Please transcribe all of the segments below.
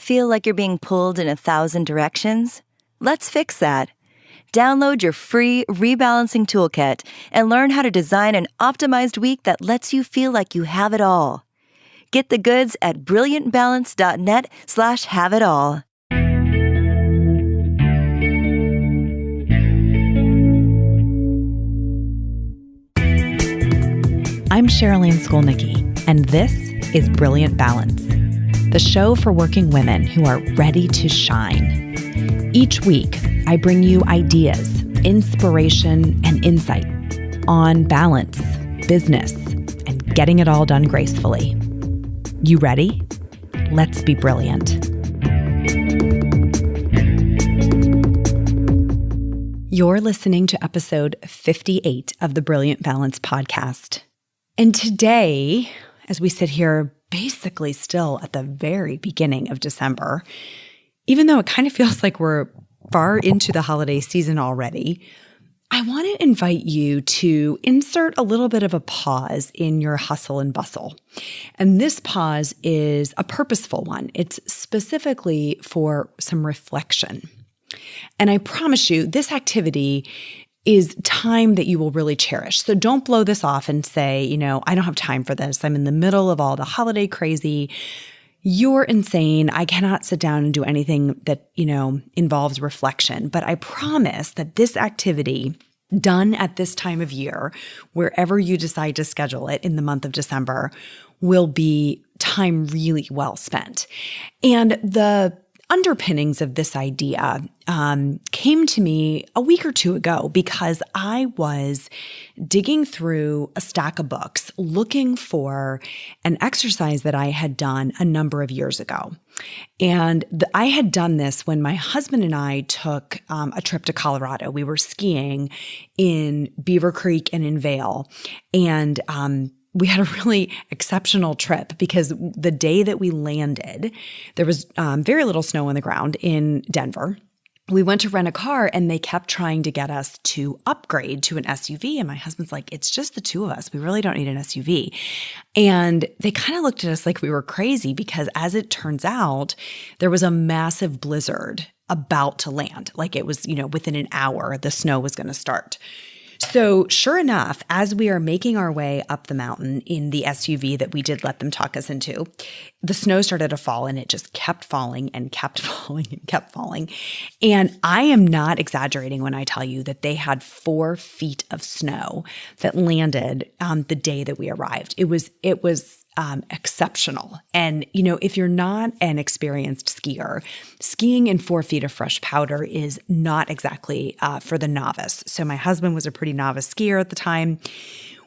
Feel like you're being pulled in 1,000 directions? Let's fix that. Download your free rebalancing toolkit and learn how to design an optimized week that lets you feel like you have it all. Get the goods at brilliantbalance.net/have-it-all. I'm Cherylanne Skolnicki, and this is Brilliant Balance, the show for working women who are ready to shine. Each week, I bring you ideas, inspiration, and insight on balance, business, and getting it all done gracefully. You ready? Let's be brilliant. You're listening to episode 58 of the Brilliant Balance podcast. And today, as we sit here basically still at the very beginning of December, even though it kind of feels like we're far into the holiday season already, I want to invite you to insert a little bit of a pause in your hustle and bustle. And this pause is a purposeful one. It's specifically for some reflection. And I promise you, this activity is time that you will really cherish. So don't blow this off and say, I don't have time for this. I'm in the middle of all the holiday crazy. You're insane. I cannot sit down and do anything that, involves reflection. But I promise that this activity done at this time of year, wherever you decide to schedule it in the month of December, will be time really well spent. And the underpinnings of this idea came to me a week or two ago because I was digging through a stack of books looking for an exercise that I had done a number of years ago. And I had done this when my husband and I took a trip to Colorado. We were skiing in Beaver Creek and in Vail. And we had a really exceptional trip because the day that we landed, there was very little snow on the ground in Denver. We went to rent a car and they kept trying to get us to upgrade to an SUV. And my husband's like, it's just the two of us. We really don't need an SUV. And they kind of looked at us like we were crazy because as it turns out, there was a massive blizzard about to land. Like it was, within an hour, the snow was going to start. So sure enough, as we are making our way up the mountain in the SUV that we did let them talk us into, the snow started to fall and it just kept falling and kept falling and kept falling. And I am not exaggerating when I tell you that they had 4 feet of snow that landed the day that we arrived. It was exceptional. And, if you're not an experienced skier, skiing in 4 feet of fresh powder is not exactly for the novice. So my husband was a pretty novice skier at the time.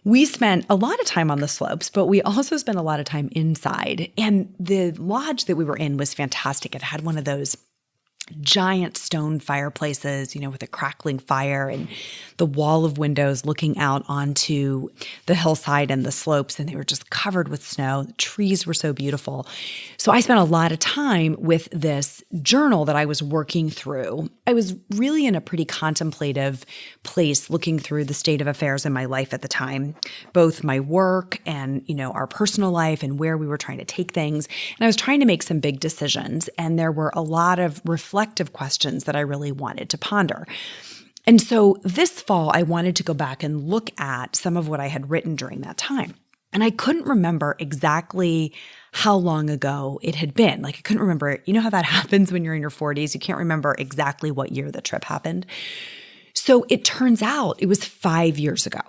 We spent a lot of time on the slopes, but we also spent a lot of time inside. And the lodge that we were in was fantastic. It had one of those giant stone fireplaces, with a crackling fire and the wall of windows looking out onto the hillside and the slopes. And they were just covered with snow. The trees were so beautiful. So I spent a lot of time with this journal that I was working through. I was really in a pretty contemplative place looking through the state of affairs in my life at the time, both my work and, our personal life and where we were trying to take things. And I was trying to make some big decisions. And there were a lot of reflective questions that I really wanted to ponder. And so this fall, I wanted to go back and look at some of what I had written during that time. And I couldn't remember exactly how long ago it had been. Like I couldn't remember, how that happens when you're in your 40s. You can't remember exactly what year the trip happened. So it turns out it was 5 years ago.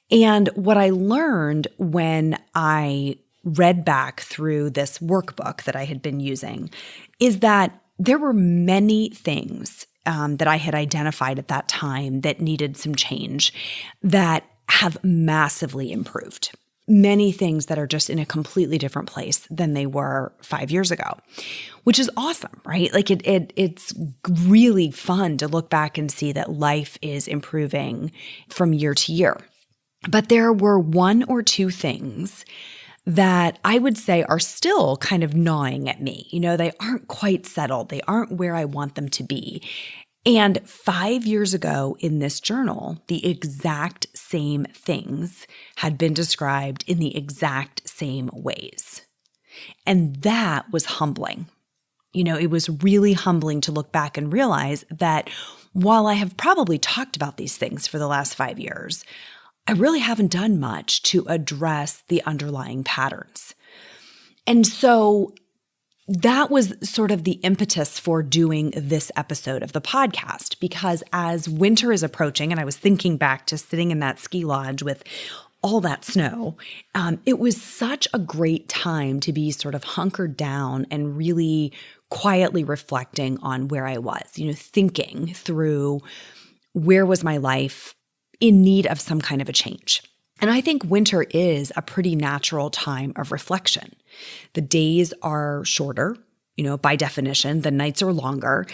And what I learned when I read back through this workbook that I had been using is that there were many things that I had identified at that time that needed some change that have massively improved. Many things that are just in a completely different place than they were 5 years ago, which is awesome, right? Like it's really fun to look back and see that life is improving from year to year. But there were 1 or 2 things that I would say are still kind of gnawing at me. They aren't quite settled. They aren't where I want them to be. And 5 years ago in this journal, the exact same things had been described in the exact same ways. And that was humbling. It was really humbling to look back and realize that while I have probably talked about these things for the last 5 years, I really haven't done much to address the underlying patterns. And so that was sort of the impetus for doing this episode of the podcast, because as winter is approaching, and I was thinking back to sitting in that ski lodge with all that snow, it was such a great time to be sort of hunkered down and really quietly reflecting on where I was, thinking through where was my life in need of some kind of a change. And I think winter is a pretty natural time of reflection. The days are shorter, by definition, the nights are longer.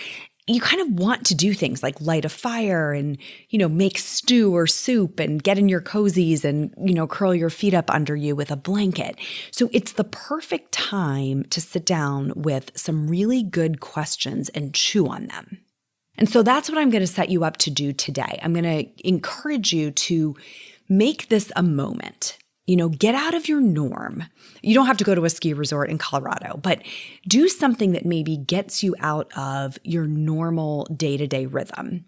You kind of want to do things like light a fire and, make stew or soup and get in your cozies and, curl your feet up under you with a blanket. So it's the perfect time to sit down with some really good questions and chew on them. And so that's what I'm going to set you up to do today. I'm going to encourage you to make this a moment. Get out of your norm. You don't have to go to a ski resort in Colorado, but do something that maybe gets you out of your normal day-to-day rhythm.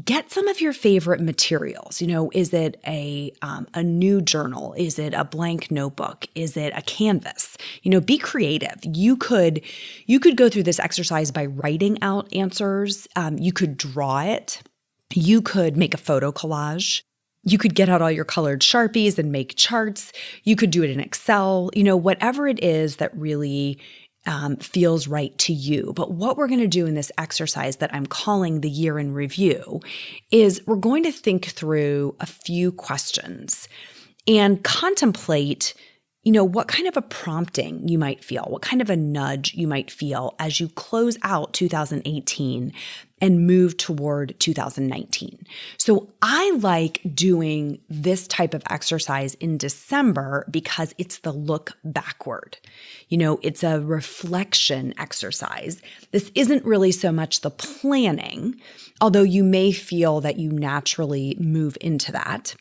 Get some of your favorite materials. Is it a new journal? Is it a blank notebook? Is it a canvas? Be creative. You could go through this exercise by writing out answers. You could draw it. You could make a photo collage. You could get out all your colored Sharpies and make charts. You could do it in Excel, whatever it is that really feels right to you. But what we're going to do in this exercise that I'm calling the year in review is we're going to think through a few questions and contemplate, what kind of a prompting you might feel, what kind of a nudge you might feel as you close out 2018 and move toward 2019. So I like doing this type of exercise in December because it's the look backward. It's a reflection exercise. This isn't really so much the planning, although you may feel that you naturally move into that.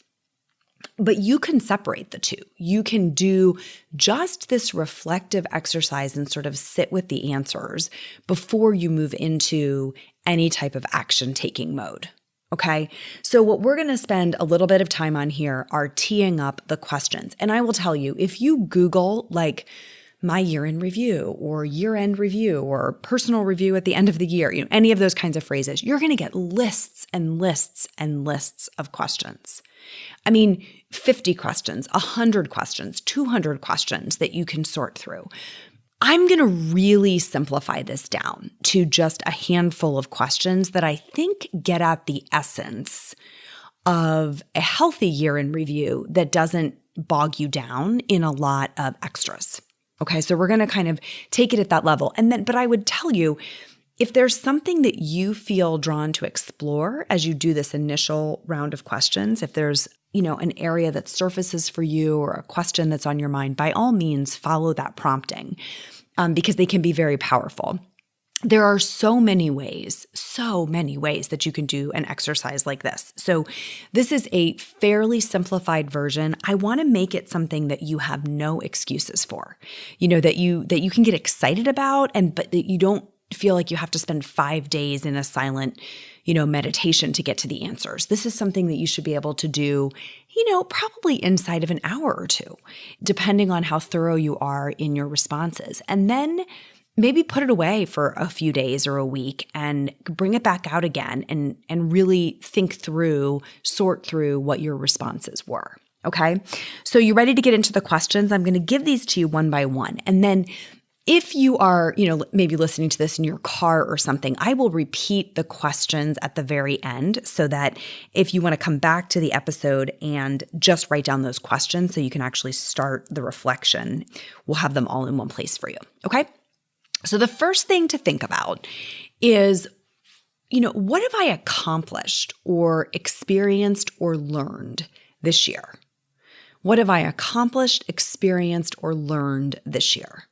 But you can separate the two. You can do just this reflective exercise and sort of sit with the answers before you move into any type of action-taking mode. Okay? So what we're going to spend a little bit of time on here are teeing up the questions. And I will tell you, if you Google like my year in review or year-end review or personal review at the end of the year, any of those kinds of phrases, you're going to get lists and lists and lists of questions. 50 questions, 100 questions, 200 questions that you can sort through. I'm going to really simplify this down to just a handful of questions that I think get at the essence of a healthy year in review that doesn't bog you down in a lot of extras. Okay, so we're going to kind of take it at that level. But I would tell you, if there's something that you feel drawn to explore as you do this initial round of questions, if there's an area that surfaces for you or a question that's on your mind, by all means, follow that prompting because they can be very powerful. There are so many ways that you can do an exercise like this. So this is a fairly simplified version. I want to make it something that you have no excuses for, that you can get excited about, but that you don't feel like you have to spend 5 days in a silent, meditation to get to the answers. This is something that you should be able to do, probably inside of an hour or two, depending on how thorough you are in your responses. And then maybe put it away for a few days or a week and bring it back out again and really think through, sort through what your responses were. Okay? So you ready to get into the questions? I'm going to give these to you one by one. And then if you are, maybe listening to this in your car or something, I will repeat the questions at the very end so that if you want to come back to the episode and just write down those questions so you can actually start the reflection, we'll have them all in one place for you. Okay? So the first thing to think about is, what have I accomplished or experienced or learned this year? What have I accomplished, experienced, or learned this year?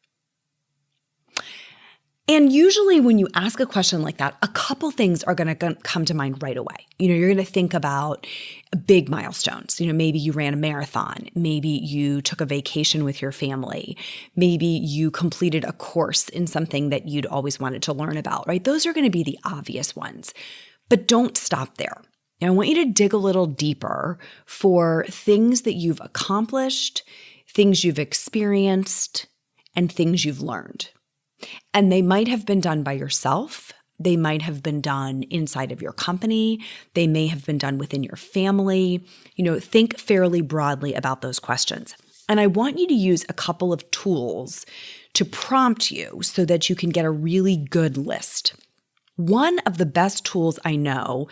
And usually when you ask a question like that, a couple things are going to come to mind right away. You're going to think about big milestones. Maybe you ran a marathon. Maybe you took a vacation with your family. Maybe you completed a course in something that you'd always wanted to learn about, right? Those are going to be the obvious ones. But don't stop there. I want you to dig a little deeper for things that you've accomplished, things you've experienced, and things you've learned. And they might have been done by yourself. They might have been done inside of your company. They may have been done within your family. Think fairly broadly about those questions. And I want you to use a couple of tools to prompt you so that you can get a really good list. One of the best tools I know,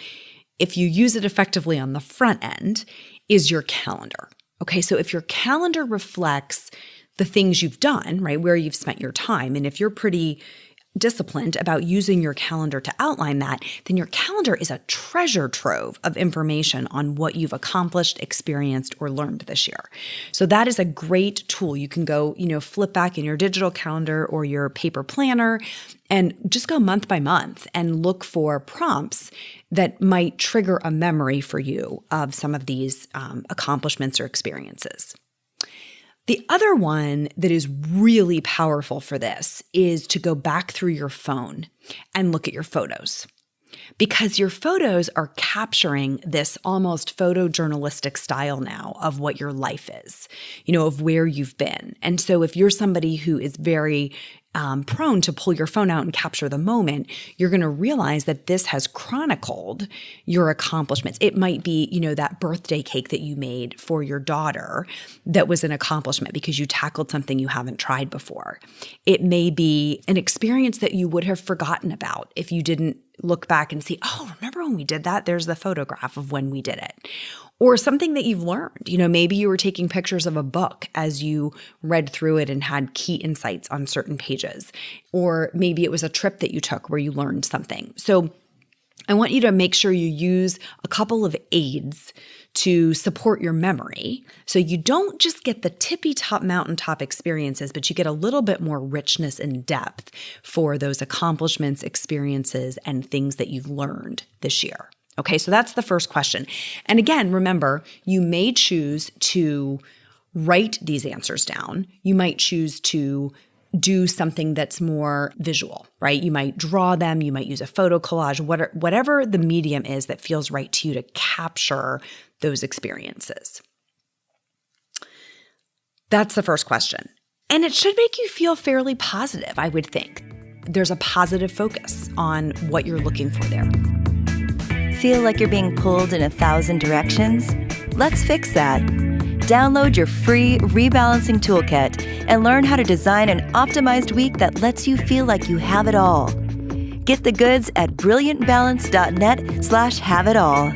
if you use it effectively on the front end, is your calendar. Okay, so if your calendar reflects the things you've done, right, where you've spent your time, and if you're pretty disciplined about using your calendar to outline that, then your calendar is a treasure trove of information on what you've accomplished, experienced, or learned this year. So that is a great tool. You can go, flip back in your digital calendar or your paper planner and just go month by month and look for prompts that might trigger a memory for you of some of these accomplishments or experiences. The other one that is really powerful for this is to go back through your phone and look at your photos, because your photos are capturing this almost photojournalistic style now of what your life is, of where you've been. And so if you're somebody who is very prone to pull your phone out and capture the moment, you're going to realize that this has chronicled your accomplishments. It might be, that birthday cake that you made for your daughter that was an accomplishment because you tackled something you haven't tried before. It may be an experience that you would have forgotten about if you didn't look back and see, oh, remember when we did that? There's the photograph of when we did it. Or something that you've learned. Maybe you were taking pictures of a book as you read through it and had key insights on certain pages. Or maybe it was a trip that you took where you learned something. So I want you to make sure you use a couple of aids to support your memory. So you don't just get the tippy top mountaintop experiences, but you get a little bit more richness and depth for those accomplishments, experiences, and things that you've learned this year. Okay, so that's the first question. And again, remember, you may choose to write these answers down. You might choose to do something that's more visual, right? You might draw them, you might use a photo collage, whatever the medium is that feels right to you to capture those experiences. That's the first question. And it should make you feel fairly positive, I would think. There's a positive focus on what you're looking for there. Feel like you're being pulled in 1,000 directions? Let's fix that. Download your free rebalancing toolkit and learn how to design an optimized week that lets you feel like you have it all. Get the goods at brilliantbalance.net/have-it-all.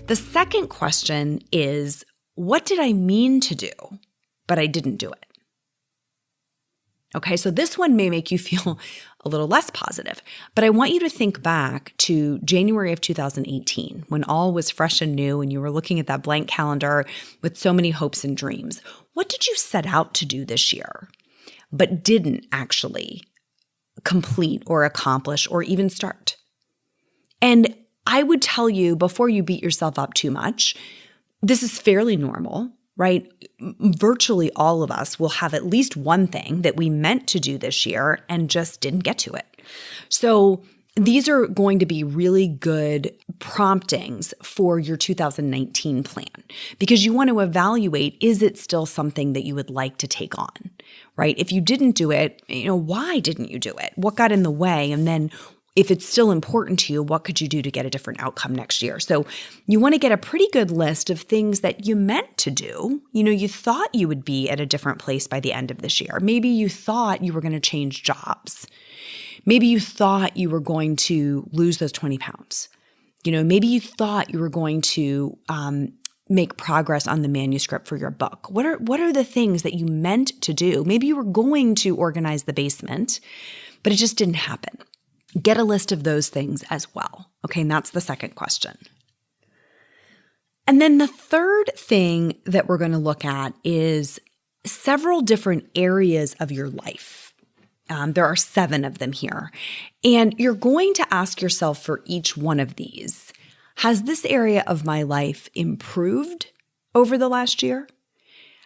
The second question is, what did I mean to do, but I didn't do it? Okay, so this one may make you feel a little less positive, but I want you to think back to January of 2018 when all was fresh and new and you were looking at that blank calendar with so many hopes and dreams. What did you set out to do this year, but didn't actually complete or accomplish or even start? And I would tell you, before you beat yourself up too much, this is fairly normal. Right? Virtually all of us will have at least one thing that we meant to do this year and just didn't get to it. So these are going to be really good promptings for your 2019 plan, because you want to evaluate, is it still something that you would like to take on, right? If you didn't do it, why didn't you do it? What got in the way? And then if it's still important to you, what could you do to get a different outcome next year? So you want to get a pretty good list of things that you meant to do. You thought you would be at a different place by the end of this year. Maybe you thought you were going to change jobs. Maybe you thought you were going to lose those 20 pounds. Maybe you thought you were going to make progress on the manuscript for your book. What are the things that you meant to do? Maybe you were going to organize the basement, but it just didn't happen. Get a list of those things as well. Okay, and that's the second question. And then the third thing that we're going to look at is several different areas of your life. There are 7 of them here. And you're going to ask yourself for each one of these, has this area of my life improved over the last year?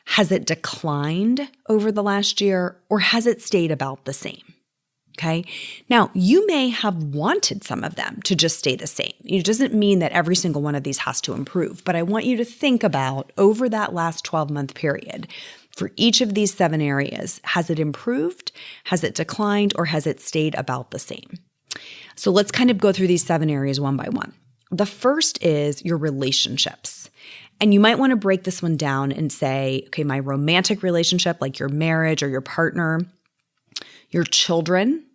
Has it declined over the last year? Or has it stayed about the same? Okay. Now, you may have wanted some of them to just stay the same. It doesn't mean that every single one of these has to improve, but I want you to think about over that last 12-month period, for each of these 7 areas, has it improved, has it declined, or has it stayed about the same? So let's kind of go through these 7 areas one by one. The first is your relationships. And you might want to break this one down and say, okay, my romantic relationship, like your marriage or your partner, your children,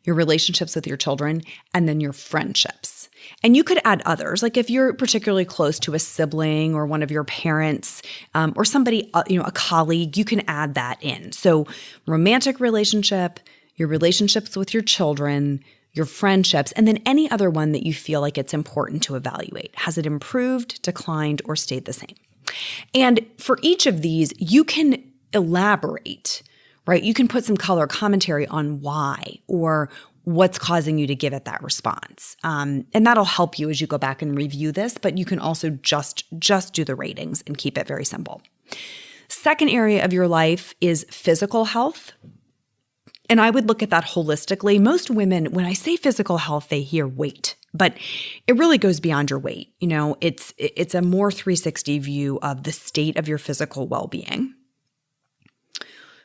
your relationships with your children, and then your friendships. And you could add others, like if you're particularly close to a sibling or one of your parents or somebody, a colleague, you can add that in. So romantic relationship, your relationships with your children, your friendships, and then any other one that you feel like it's important to evaluate. Has it improved, declined, or stayed the same? And for each of these, you can elaborate, right? You can put some color commentary on why or what's causing you to give it that response. And that'll help you as you go back and review this, but you can also just do the ratings and keep it very simple. Second area of your life is physical health. And I would look at that holistically. Most women, when I say physical health, they hear weight, but it really goes beyond your weight. It's a more 360 view of the state of your physical well-being.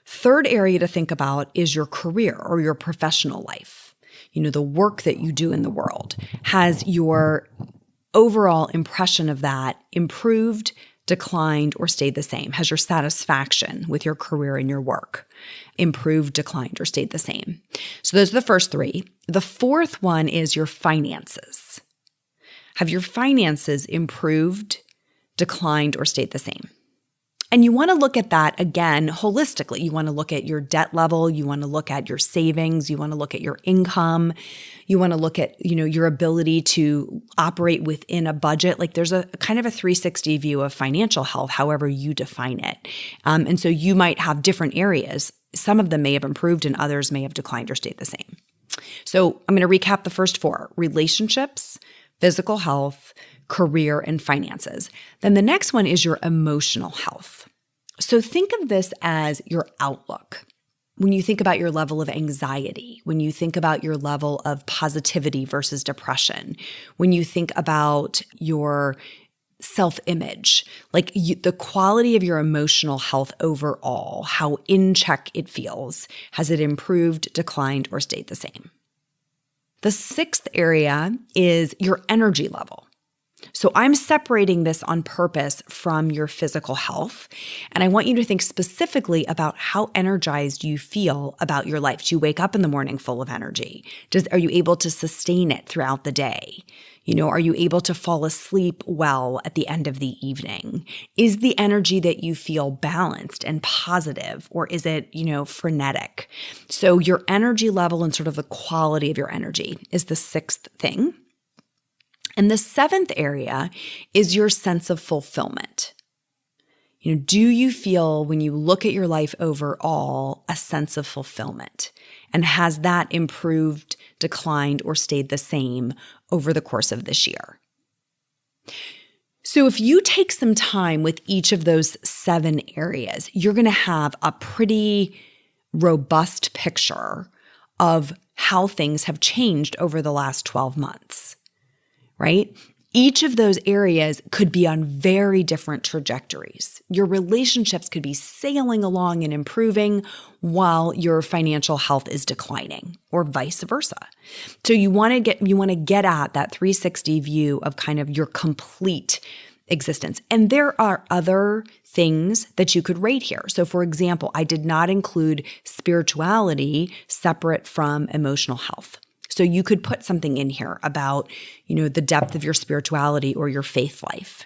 Third area to think about is your career or your professional life. The work that you do in the world. Has your overall impression of that improved, declined, or stayed the same? Has your satisfaction with your career and your work improved, declined, or stayed the same? So those are the first 3. The fourth one is your finances. Have your finances improved, declined, or stayed the same? And you want to look at that again holistically. You want to look at your debt level. You want to look at your savings. You want to look at your income. You want to look at, your ability to operate within a budget. Like there's a kind of a 360 view of financial health, however you define it. And so you might have different areas. Some of them may have improved and others may have declined or stayed the same. So I'm going to recap the first 4: relationships, physical health, career, and finances. Then the next one is your emotional health. So think of this as your outlook. When you think about your level of anxiety, when you think about your level of positivity versus depression, when you think about your self-image, like the quality of your emotional health overall, how in check it feels, has it improved, declined, or stayed the same? The 6th area is your energy level. So I'm separating this on purpose from your physical health. And I want you to think specifically about how energized you feel about your life. Do you wake up in the morning full of energy? Are you able to sustain it throughout the day? Are you able to fall asleep well at the end of the evening? Is the energy that you feel balanced and positive, or is it, frenetic? So your energy level and sort of the quality of your energy is the 6th thing. And the 7th area is your sense of fulfillment. Do you feel, when you look at your life overall, a sense of fulfillment? And has that improved, declined, or stayed the same over the course of this year? So if you take some time with each of those 7 areas, you're going to have a pretty robust picture of how things have changed over the last 12 months. Right? Each of those areas could be on very different trajectories. Your relationships could be sailing along and improving while your financial health is declining, or vice versa. So you want to get at that 360 view of kind of your complete existence. And there are other things that you could rate here. So for example, I did not include spirituality separate from emotional health. So you could put something in here about, the depth of your spirituality or your faith life.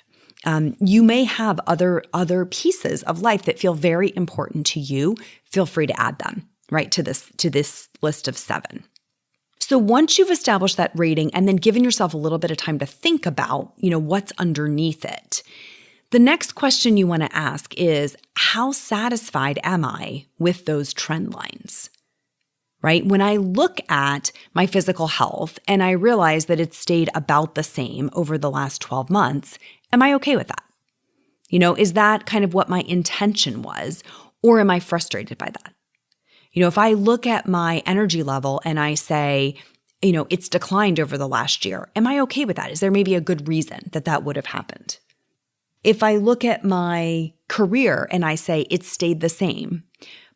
You may have other pieces of life that feel very important to you. Feel free to add them, right, to this list of 7. So once you've established that rating and then given yourself a little bit of time to think about, what's underneath it, the next question you want to ask is, how satisfied am I with those trend lines? right? When I look at my physical health and I realize that it's stayed about the same over the last 12 months, am I okay with that? Is that kind of what my intention was, or am I frustrated by that? If I look at my energy level and I say, it's declined over the last year, am I okay with that? Is there maybe a good reason that that would have happened? If I look at my career and I say it's stayed the same,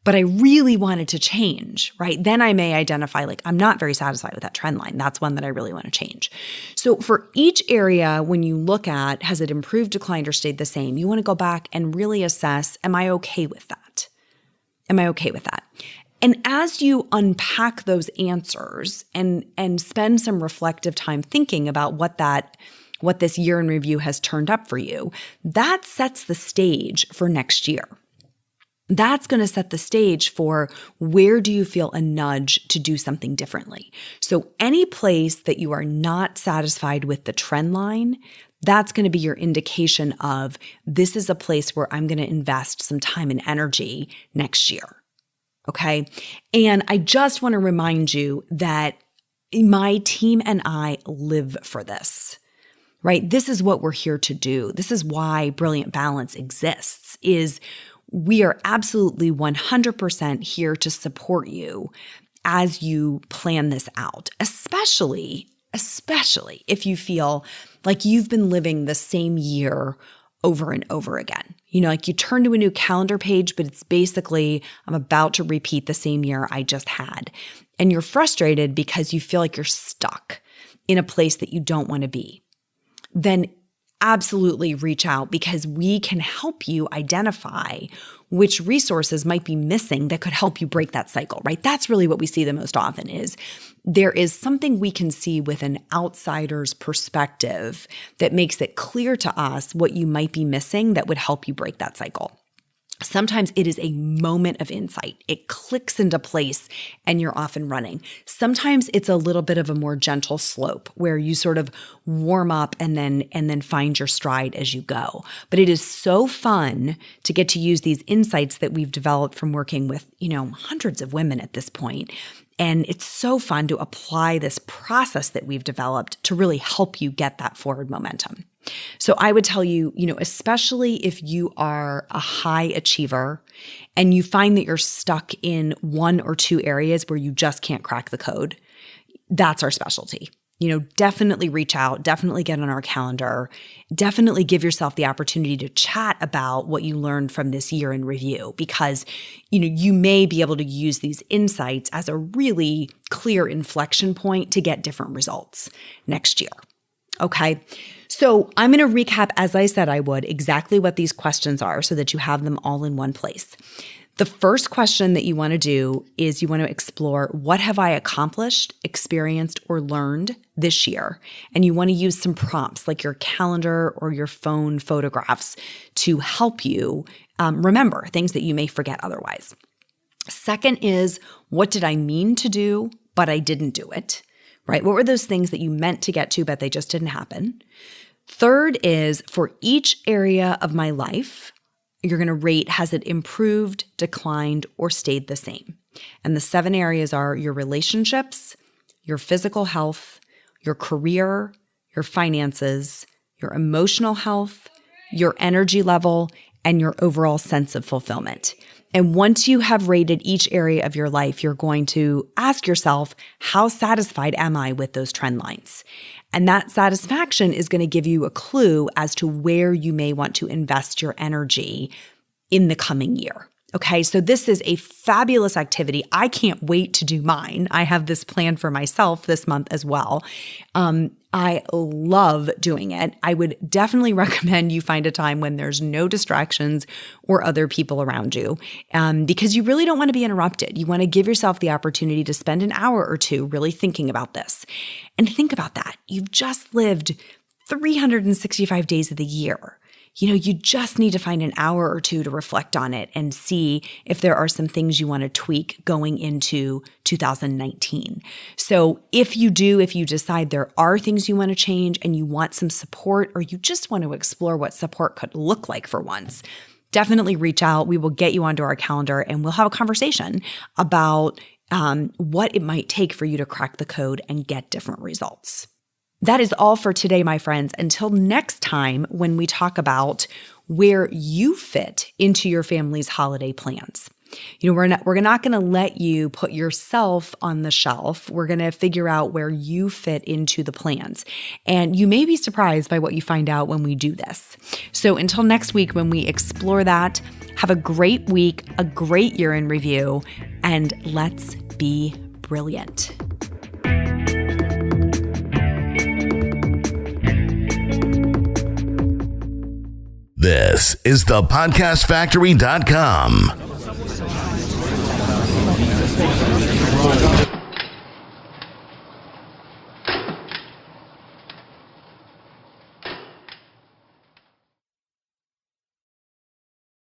but I really wanted to change, right? Then I may identify I'm not very satisfied with that trend line. That's one that I really want to change. So for each area, when you look at, has it improved, declined, or stayed the same, you want to go back and really assess, am I okay with that? Am I okay with that? And as you unpack those answers and spend some reflective time thinking about what this year in review has turned up for you, that sets the stage for next year. That's going to set the stage for where do you feel a nudge to do something differently. So any place that you are not satisfied with the trend line, that's going to be your indication of this is a place where I'm going to invest some time and energy next year. Okay. And I just want to remind you that my team and I live for this, right? This is what we're here to do. This is why Brilliant Balance exists, is we are absolutely 100% here to support you as you plan this out, especially if you feel like you've been living the same year over and over again. You turn to a new calendar page, but it's basically, I'm about to repeat the same year I just had. And you're frustrated because you feel like you're stuck in a place that you don't want to be. Then absolutely reach out, because we can help you identify which resources might be missing that could help you break that cycle, right? That's really what we see the most often, is there is something we can see with an outsider's perspective that makes it clear to us what you might be missing that would help you break that cycle. Sometimes it is a moment of insight. It clicks into place and you're off and running. Sometimes it's a little bit of a more gentle slope where you sort of warm up and then find your stride as you go. But it is so fun to get to use these insights that we've developed from working with, hundreds of women at this point. And it's so fun to apply this process that we've developed to really help you get that forward momentum. So I would tell you, especially if you are a high achiever and you find that you're stuck in one or two areas where you just can't crack the code, that's our specialty. Definitely reach out, definitely get on our calendar, definitely give yourself the opportunity to chat about what you learned from this year in review, because, you may be able to use these insights as a really clear inflection point to get different results next year. Okay. So I'm going to recap, as I said I would, exactly what these questions are so that you have them all in one place. The first question that you want to do is you want to explore, what have I accomplished, experienced, or learned this year? And you want to use some prompts like your calendar or your phone photographs to help you remember things that you may forget otherwise. Second is, what did I mean to do, but I didn't do it? Right? What were those things that you meant to get to, but they just didn't happen? Third is, for each area of my life, you're going to rate, has it improved, declined, or stayed the same? And the 7 areas are your relationships, your physical health, your career, your finances, your emotional health, your energy level, and your overall sense of fulfillment. And once you have rated each area of your life, you're going to ask yourself, how satisfied am I with those trend lines? And that satisfaction is going to give you a clue as to where you may want to invest your energy in the coming year. Okay, so this is a fabulous activity. I can't wait to do mine. I have this planned for myself this month as well. I love doing it. I would definitely recommend you find a time when there's no distractions or other people around you, because you really don't want to be interrupted. You want to give yourself the opportunity to spend an hour or two really thinking about this. And think about that. You've just lived 365 days of the year. You just need to find an hour or two to reflect on it and see if there are some things you want to tweak going into 2019. So if you decide there are things you want to change and you want some support, or you just want to explore what support could look like for once, definitely reach out. We will get you onto our calendar and we'll have a conversation about what it might take for you to crack the code and get different results. That is all for today, my friends. Until next time, when we talk about where you fit into your family's holiday plans. We're not going to let you put yourself on the shelf. We're going to figure out where you fit into the plans. And you may be surprised by what you find out when we do this. So until next week, when we explore that, have a great week, a great year in review, and let's be brilliant. This is thepodcastfactory.com.